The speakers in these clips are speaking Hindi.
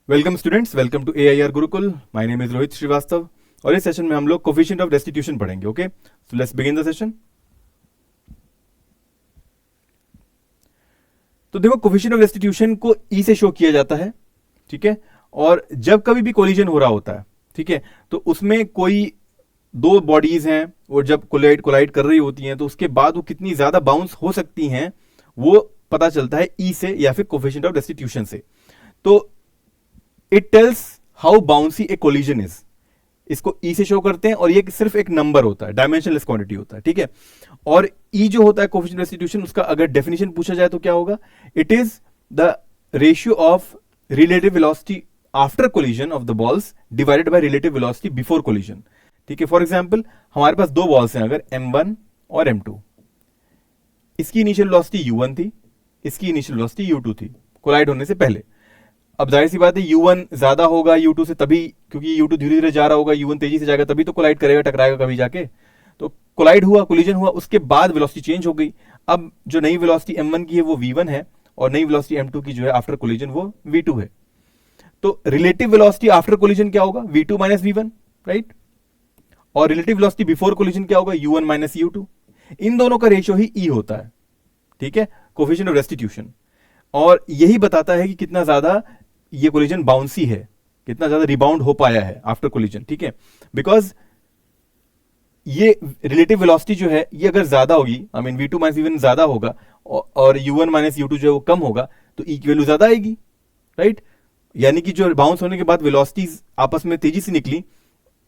Welcome students, welcome to AIR Gurukul. My name is Rohit Shrivastava और इस सेशन में हम लोग कोफिशिएंट ऑफ रेस्टिट्यूशन पढ़ेंगे। Okay, so let's begin the session. तो देखो, कोफिशिएंट ऑफ रेस्टिट्यूशन को ई से शो किया जाता है, ठीक है। और जब कभी भी कोलिजन हो रहा होता है, ठीक है, तो उसमें कोई दो बॉडीज हैं और जब कोलाइड कर रही होती हैं तो उसके बाद वो कितनी ज्यादा बाउंस हो सकती हैं वो पता चलता है ई से या फिर कोफिशिएंट ऑफ रेस्टिट्यूशन से। तो it tells how bouncy A collision is, इसको ई से शो करते हैं और ये सिर्फ एक नंबर होता है, डायमेंशनलेस क्वांटिटी होता है, ठीक है। और ई जो होता है कोफिशिएंट रेस्टिट्यूशन, उसका अगर डेफिनेशन पूछा जाए तो क्या होगा? It is the ratio of relative velocity after collision of the balls divided by relative velocity before collision, ठीक है। फॉर एग्जांपल, हमारे पास दो बॉल्स हैं, अगर M1 और M2, इसकी इनिशियल वेलोसिटी U1 थी, इसकी इनिशियल वेलोसिटी U2 थी कोलाइड होने से पहले। अब जाहिर सी बात है U1 ज्यादा होगा U2 से, तभी, क्योंकि U2 धीरे धीरे जा रहा होगा, U1 तेजी से जाएगा, तभी तो कोलाइड करेगा, टकराएगा कभी जाके। तो कोलाइड हुआ, कोलिजन हुआ, उसके बाद वेलोसिटी चेंज हो गई। अब जो नई वेलोसिटी M1 की है वो V1 है और नई वेलोसिटी M2 की जो है आफ्टर कोलिजन वो V2 है। तो रिलेटिव वेलोसिटी आफ्टर कोलिजन क्या होगा? V2 minus V1, right. और रिलेटिव वेलोसिटी बिफोर कोलिजन क्या होगा? U1 minus U2। इन दोनों का रेशियो ही E होता है, ठीक है, कोफिशिएंट ऑफ रेस्टिट्यूशन। और यही बताता है कि कितना ज्यादा ये कोलिजन बाउंसी है, कितना ज्यादा रिबाउंड हो पाया है आफ्टर कोलिजन, ठीक है। बिकॉज ये रिलेटिव वेलोसिटी जो है ये अगर ज्यादा होगी, I mean V2 minus V1 ज्यादा होगा और U1 माइनस U2 जो है वो कम होगा, तो E की वैल्यू ज्यादा आएगी, राइट। यानी कि जो बाउंस होने के बाद वेलोसिटीज आपस में तेजी से निकली,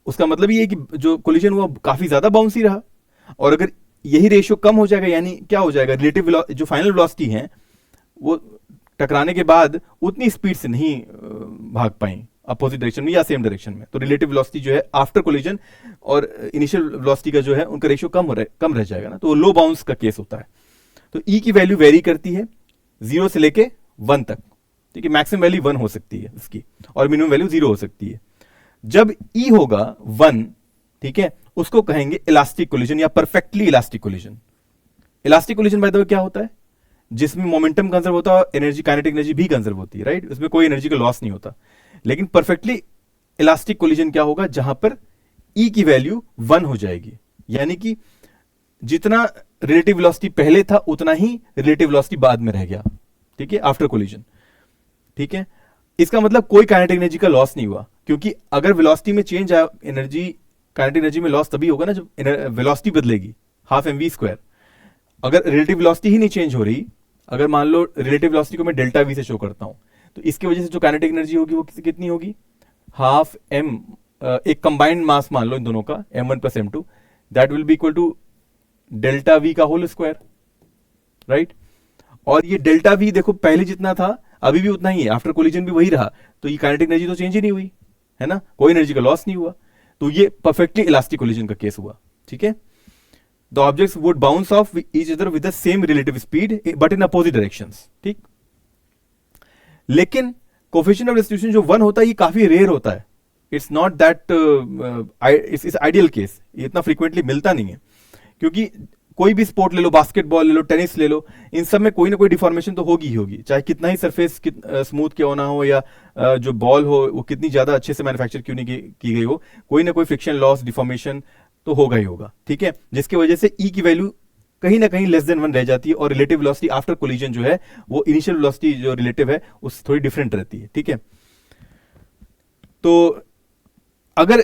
उसका मतलब ये है कि जो कोलिजन हुआ काफी ज्यादा बाउंसी रहा। और अगर यही रेशियो कम हो जाएगा, यानी क्या हो जाएगा, रिलेटिव जो फाइनल वेलोसिटी है वो टकराने के बाद उतनी स्पीड से नहीं भाग पाई अपोजिट डायरेक्शन में या सेम डायरेक्शन में। तो रिलेटिव वेलोसिटी जो है आफ्टर कोलिजन और इनिशियल वेलोसिटी का जो है उनका रेशियो कम रह जाएगा ना, तो वो लो बाउंस का केस होता है। तो ई की वैल्यू वेरी करती है 0 से लेके 1 तक, ठीक है। मैक्सिमम वैल्यू 1 हो सकती है इसकी और मिनिमम वैल्यू 0 हो सकती है। जब ई होगा 1, ठीक है, उसको कहेंगे इलास्टिक कोलिजन या perfectly elastic collision. Elastic collision by the way क्या होता है? जिसमें मोमेंटम कंजर्व होता है, एनर्जी, काइनेटिक एनर्जी भी कंजर्व होती है, राइट। उसमें कोई एनर्जी का लॉस नहीं होता। लेकिन परफेक्टली इलास्टिक कोलिजन क्या होगा? जहां पर ई की वैल्यू 1 हो जाएगी, यानी कि जितना रिलेटिव वेलोसिटी पहले था उतना ही रिलेटिव वेलोसिटी बाद में रह गया, ठीक है, आफ्टर कोलिजन, ठीक है। इसका मतलब कोई काइनेटिक एनर्जी का लॉस नहीं हुआ, क्योंकि अगर वेलोसिटी में चेंज आया, एनर्जी, काइनेटिक एनर्जी में लॉस तभी होगा ना जब वेलोसिटी बदलेगी, हाफ mv²। अगर रिलेटिव वेलोसिटी ही नहीं चेंज हो रही, अगर मान लो रिलेटिव वेलोसिटी को मैं डेल्टा वी से शो करता हूं, तो इसकी वजह से जो काइनेटिक एनर्जी होगी वो कितनी होगी? हाफ m, एक कंबाइंड मास मान लो इन दोनों का, M1 plus M2, that will be equal to delta V का होल स्क्वायर, राइट। और ये डेल्टा वी देखो पहले जितना था अभी भी उतना ही है, आफ्टर कोलिजन भी वही रहा, तो ये काइनेटिक एनर्जी तो चेंज ही नहीं हुई है ना, कोई एनर्जी का लॉस नहीं हुआ। तो ये परफेक्टली इलास्टिक कोलिजन का केस हुआ, ठीक है। The objects would bounce off each other with the same relative speed but in opposite directions, ठीक। लेकिन कोफिशिएंट ऑफ रेस्टिट्यूशन जो 1 होता है ये काफी रेयर होता है। It's not that, it's ideal case, ये इतना फ्रीक्वेंटली मिलता नहीं है। क्योंकि कोई भी स्पोर्ट ले लो, बास्केटबॉल ले लो, टेनिस ले लो, इन सब में कोई ना कोई डिफॉर्मेशन तो होगी ही होगी, चाहे कितना ही सरफेस स्मूथ क्यों ना हो या जो बॉल हो वो कितनी ज्यादा अच्छे से मैन्युफैक्चर क्यों नहीं की गई हो, कोई ना कोई फ्रिक्शन लॉस, डिफॉर्मेशन तो होगा ही होगा, ठीक है। जिसकी वजह से ई की वैल्यू कहीं ना कहीं लेस देन 1 रह जाती है और रिलेटिव वेलोसिटी आफ्टर कोलिजन जो है वो इनिशियल वेलोसिटी जो रिलेटिव है उससे थोड़ी डिफरेंट रहती है, ठीक है। तो अगर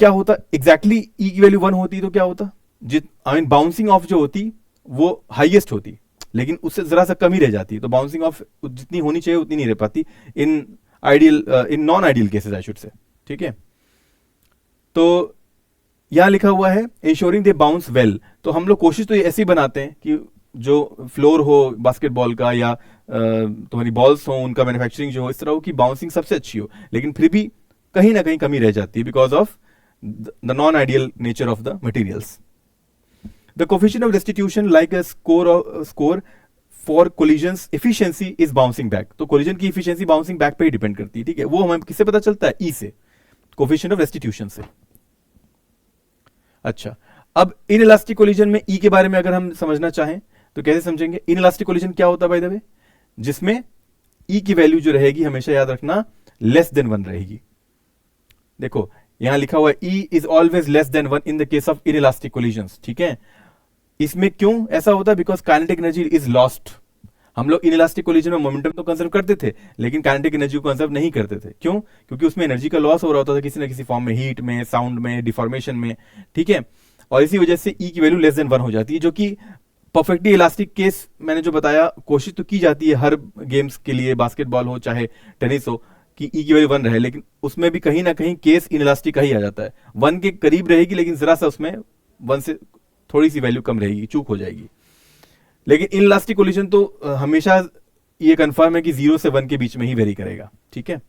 क्या होता एग्जैक्टली ई की वैल्यू 1 होती तो क्या होता? आई मीन बाउंसिंग ऑफ जो होती वो हाईएस्ट होती, लेकिन उससे जरा सा कम ही रह जाती, तो बाउंसिंग ऑफ जितनी होनी चाहिए उतनी नहीं रह पाती in ideal, in non ideal cases I should say, ठीक है। तो यहां लिखा हुआ है इंश्योरिंग दे बाउंस वेल, तो हम लोग कोशिश तो ऐसी बनाते हैं कि जो फ्लोर हो बास्केटबॉल का या तुम्हारी बॉल्स हो उनका मैन्युफैक्चरिंग जो हो इस तरह हो कि बाउंसिंग सबसे अच्छी हो, लेकिन फिर भी कहीं ना कहीं कमी रह जाती है because of the non ideal nature of the materials. The coefficient of restitution like a score for collisions efficiency is bouncing back, तो कोलिजन की एफिशिएंसी बाउंसिंग बैक पे ही डिपेंड करती है, ठीक है। वो हमें किससे पता चलता है? ई से, कोफिशिएंट ऑफ रेस्टिट्यूशन से। अच्छा, अब इन इलास्टिक कोलिजन में ई के बारे में अगर हम समझना चाहें तो कैसे समझेंगे? इन इलास्टिक कोलिजन क्या होता है बाय द वे? जिसमें ई की वैल्यू जो रहेगी हमेशा याद रखना लेस देन 1 रहेगी। देखो यहां लिखा हुआ है E is always less than 1 in the case of inelastic collisions, ठीक है। इसमें क्यों ऐसा होता है? Because kinetic energy is lost. हम लोग इनइलास्टिक कोलिजन में मोमेंटम तो कंजर्व करते थे, लेकिन काइनेटिक एनर्जी को कंजर्व नहीं करते थे। क्यों? क्योंकि उसमें एनर्जी का लॉस हो रहा होता था किसी ना किसी फॉर्म में, हीट में, साउंड में, डिफॉर्मेशन में, ठीक है। और इसी वजह से E की वैल्यू लेस देन 1 हो जाती है, जो कि परफेक्टली इलास्टिक केस मैंने जो बताया, कोशिश तो की जाती है हर गेम्स के लिए, बास्केटबॉल हो चाहे टेनिस हो, कि E की वैल्यू 1 रहे, लेकिन उसमें भी कहीं ना कहीं केस इनइलास्टिक का ही आ जाता है। 1 के करीब रहेगी, लेकिन जरा सा उसमें 1 से थोड़ी सी वैल्यू कम रहेगी, चूक हो जाएगी। लेकिन इनइलास्टिक कोलिजन तो हमेशा ये कंफर्म है कि 0 से 1 के बीच में ही वेरी करेगा, ठीक है।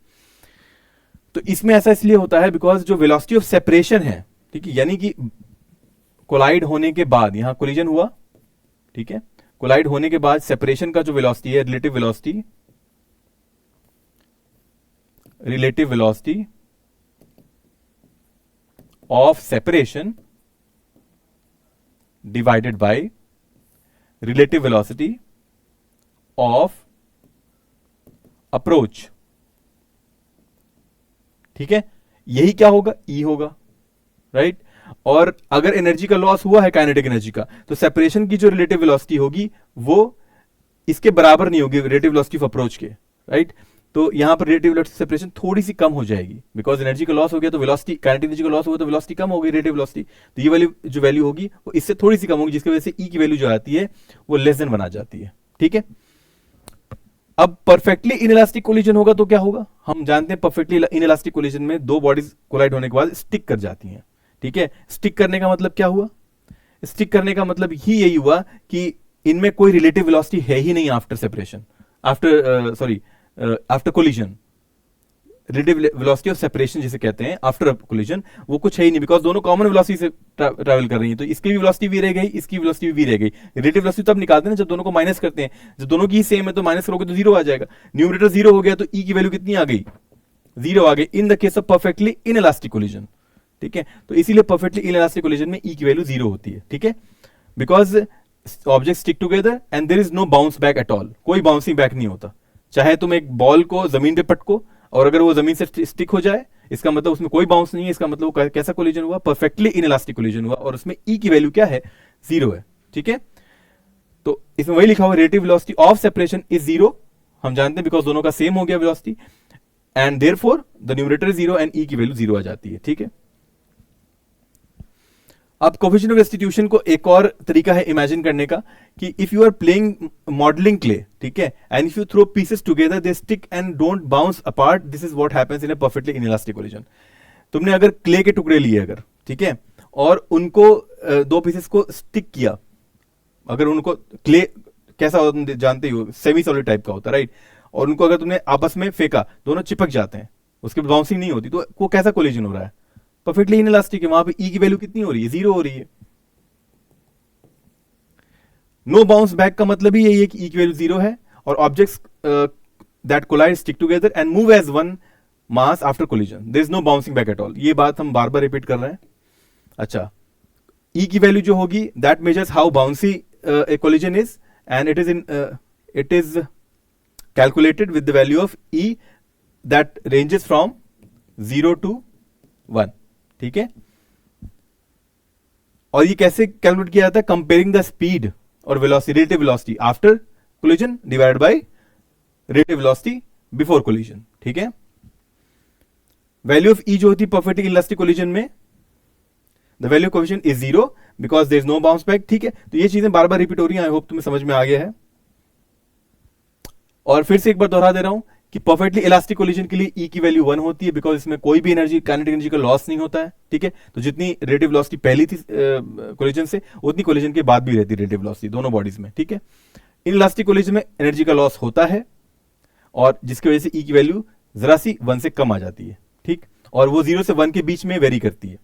तो इसमें ऐसा इसलिए होता है बिकॉज जो वेलोसिटी ऑफ सेपरेशन है, ठीक है, यानी कि कोलाइड होने के बाद, यहां कोलिजन हुआ, ठीक है, कोलाइड होने के बाद सेपरेशन का जो वेलोसिटी है, relative velocity of separation divided by relative velocity of approach, ठीक है, यही क्या होगा? E होगा, राइट। और अगर एनर्जी का लॉस हुआ है, काइनेटिक एनर्जी का, तो सेपरेशन की जो रिलेटिव वेलोसिटी होगी वो इसके बराबर नहीं होगी, रिलेटिव वेलोसिटी ऑफ अप्रोच के, राइट। तो यहां पर रिलेटिव वेलोसिटी सेपरेशन थोड़ी सी कम हो जाएगी, बिकॉज एनर्जी का लॉस हो गया तो वेलोसिटी, काइनेटिक एनर्जी का लॉस हुआ तो वेलोसिटी कम हो गई, रिलेटिव वेलोसिटी। तो ये वाली जो वैल्यू होगी वो इससे थोड़ी सी कम होगी, जिसकी वजह से E की वैल्यू जो आती है वो लेस देन 1 आ जाती है, ठीक है। अब परफेक्टली इनइलास्टिक कोलिजन होगा तो क्या होगा? हम जानते हैं परफेक्टली इनइलास्टिक कोलिजन में दो बॉडीज कोलाइड होने के बाद स्टिक कर जाती हैं, ठीक है। स्टिक करने का मतलब क्या हुआ? स्टिक करने का मतलब ही यही हुआ कि इनमें कोई रिलेटिव वेलोसिटी है ही नहीं after separation, after collision. Relative velocity of separation जिसे कहते हैं आफ्टर कोलिजन, वो कुछ है ही नहीं, बिकॉज दोनों कॉमन वेलोसिटी से ट्रैवल कर रही हैं। तो इसकी भी वेलोसिटी भी रह गई, इसकी वेलोसिटी भी रह गई। रिलेटिव वेलोसिटी तब निकालते हैं जब दोनों को माइनस करते हैं, जब दोनों की ही सेम है तो माइनस करोगे तो 0 आ जाएगा। न्यूमरेटर 0 हो गया तो E की वैल्यू कितनी आ गई? 0 आ गई in the case of perfectly inelastic collision, ठीक है। तो इसीलिए परफेक्टली इनइलास्टिक कोलिजन में E की वैल्यू 0 होती है, ठीक है, because object stick together and there is no bounce back at all. कोई बाउंसिंग बैक नहीं होता। चाहे तुम एक बॉल को जमीन पे पटको और अगर वो जमीन से स्टिक हो जाए, इसका मतलब उसमें कोई बाउंस नहीं है, इसका मतलब वो कैसा कोलिजन हुआ? परफेक्टली इनइलास्टिक कोलिजन हुआ, और उसमें E की वैल्यू क्या है? 0 है, ठीक है। तो इसमें वही लिखा हुआ relative velocity of separation is 0, हम जानते हैं बिकॉज दोनों का सेम हो गया velocity, and therefore the numerator is 0 and E की वैल्यू 0 आ जाती है, ठीक है। अब कोफिशिएंट ऑफ रेस्टिट्यूशन को एक और तरीका है इमेजिन करने का कि if you are playing modelling clay, ठीक है, and if you throw pieces together they stick and don't bounce apart, this is what happens in a perfectly inelastic collision. तुमने अगर क्ले के टुकड़े लिए अगर, ठीक है, और उनको दो पीसेस को स्टिक किया, अगर उनको क्ले कैसा होता तुम जानते ही हो, सेमी सॉलिड टाइप का होता है, राइट, और उनको अगर तुमने आपस में फेंका, दोनों चिपक जाते हैं, उसके बाउंसिंग नहीं होती, तो वो कैसा कोलिजन हो रहा है? परफेक्टली इनइलास्टिक है। वहां पे E की वैल्यू कितनी हो रही है? 0 हो रही है। नो बाउंस बैक का मतलब ही यही है कि E की वैल्यू 0 है, और objects that collide stick together and move as one mass after collision, there is no bouncing back at all. ये बात हम बार बार रिपीट कर रहे हैं। अच्छा, E की वैल्यू जो होगी that measures how bouncy A collision is, and it is calculated with the value of E that ranges from 0 to 1, ठीक है। और ये कैसे कैलकुलेट किया जाता है? कंपेयरिंग द स्पीड और velocity, relative velocity after collision divided by relative velocity before collision, ठीक है। वैल्यू ऑफ E जो होती है परफेक्टली इनइलास्टिक कोलिजन में, the value coefficient is 0 because there is no bounce back, ठीक है। तो ये चीजें बार बार रिपीट हो रही हैं, आई होप तुम्हें समझ में आ गया है। और फिर से एक बार दोहरा दे रहा हूं कि परफेक्टली इलास्टिक कोलिजन के लिए E की वैल्यू 1 होती है बिकॉज इसमें कोई भी एनर्जी, काइनेटिक एनर्जी का लॉस नहीं होता है, ठीक है। तो जितनी रिलेटिव वेलोसिटी पहली थी कोलिजन से, उतनी कोलिजन के बाद भी रहती है रिलेटिव वेलोसिटी दोनों बॉडीज में, ठीक है। इनइलास्टिक कोलिजन में एनर्जी का लॉस होता है, और जिसकी वजह से E की वैल्यू जरा सी 1 से कम आ जाती है, ठीक, और वो 0 से 1 के बीच में वेरी करती है।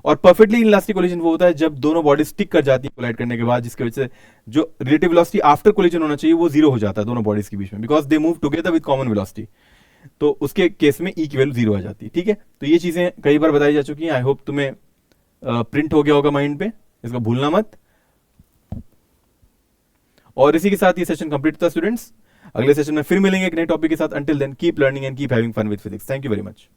और परफेक्टली इनइलास्टिक कोलिजन वो होता है जब दोनों बॉडी स्टिक कर जाती है कोलाइड करने के बाद, जिसकी वजह से जो रिलेटिव वेलोसिटी आफ्टर कोलिजन होना चाहिए वो 0 हो जाता है दोनों बॉडीज के बीच में, because they move together with common velocity. तो उसके केस में E की वैल्यू 0 आ जाती है, ठीक है। तो ये चीजें कई बार बताई जा चुकी हैं, आई होप तुम्हें प्रिंट हो गया होगा माइंड पे, इसको भूलना मत। और इसी के साथ ये सेशन कंप्लीट था स्टूडेंट्स। अगले सेशन में फिर मिलेंगे एक नए टॉपिक के साथ। Until then keep learning and keep having fun with physics. Thank you very much.